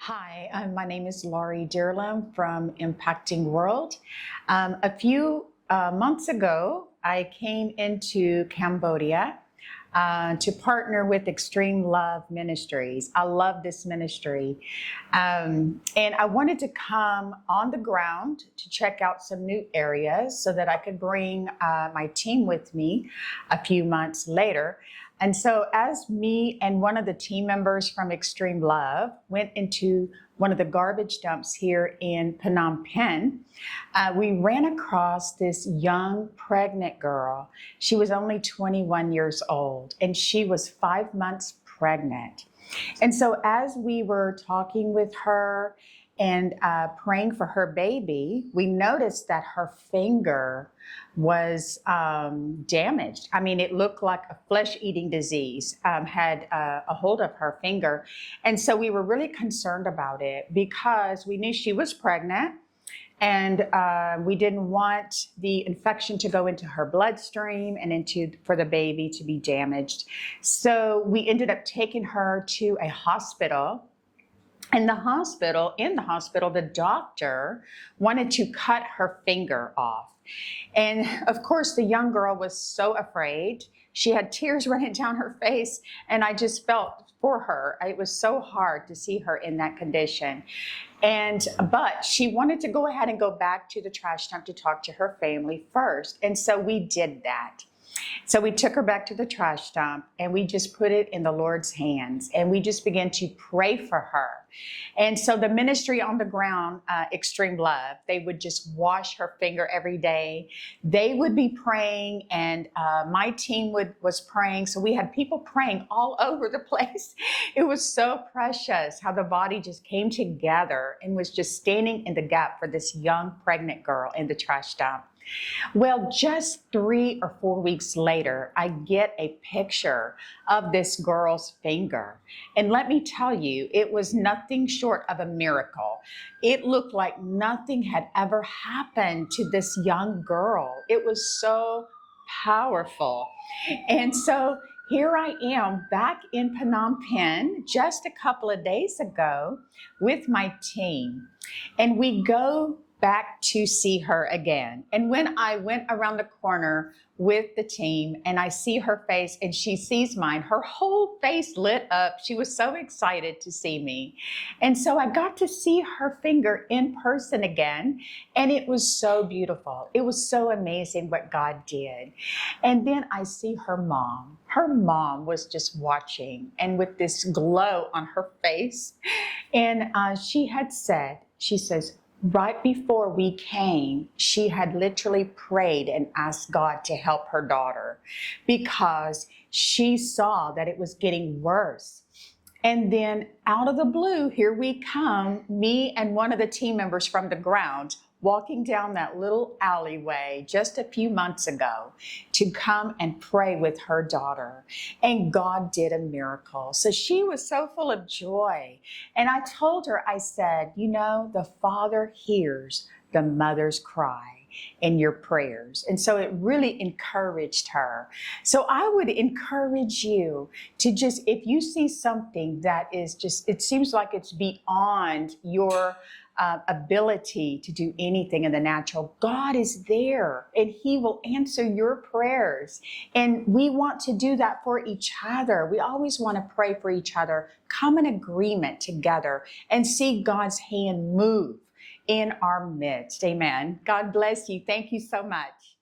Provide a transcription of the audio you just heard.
Hi, my name is Laurie Dearlam from Impacting World. A few months ago, I came into Cambodia to partner with Extreme Love Ministries. I love this ministry. And I wanted to come on the ground to check out some new areas so that I could bring my team with me a few months later. And so as me and one of the team members from Extreme Love went into one of the garbage dumps here in Phnom Penh, we ran across this young pregnant girl. She was only 21 years old and she was 5 months pregnant. And so as we were talking with her and praying for her baby, we noticed that her finger was damaged. I mean, it looked like a flesh-eating disease had a hold of her finger. And so we were really concerned about it because we knew she was pregnant and we didn't want the infection to go into her bloodstream and for the baby to be damaged. So we ended up taking her to a hospital. In the hospital, the doctor wanted to cut her finger off. And of course, the young girl was so afraid. She had tears running down her face, and I just felt for her. It was so hard to see her in that condition. But she wanted to go ahead and go back to the trash dump to talk to her family first. And so we did that. So we took her back to the trash dump and we just put it in the Lord's hands and we just began to pray for her. And so the ministry on the ground, Extreme Love, they would just wash her finger every day. They would be praying and my team was praying. So we had people praying all over the place. It was so precious how the body just came together and was just standing in the gap for this young pregnant girl in the trash dump. Well, just 3 or 4 weeks later, I get a picture of this girl's finger. And let me tell you, it was nothing short of a miracle. It looked like nothing had ever happened to this young girl. It was so powerful. And so here I am back in Phnom Penh just a couple of days ago with my team. And we go back to see her again. And when I went around the corner with the team and I see her face and she sees mine, her whole face lit up. She was so excited to see me. And so I got to see her finger in person again. And it was so beautiful. It was so amazing what God did. And then I see her mom. Her mom was just watching and with this glow on her face. And she says, right before we came, she had literally prayed and asked God to help her daughter because she saw that it was getting worse. And then out of the blue, here we come, me and one of the team members from the ground, walking down that little alleyway just a few months ago to come and pray with her daughter. And God did a miracle. So she was so full of joy. And I told her, I said, you know, the Father hears the mother's cry in your prayers. And so it really encouraged her. So I would encourage you to just, if you see something that is just, it seems like it's beyond your ability to do anything in the natural, God is there and He will answer your prayers. And we want to do that for each other. We always want to pray for each other, come in agreement together and see God's hand move in our midst. Amen. God bless you. Thank you so much.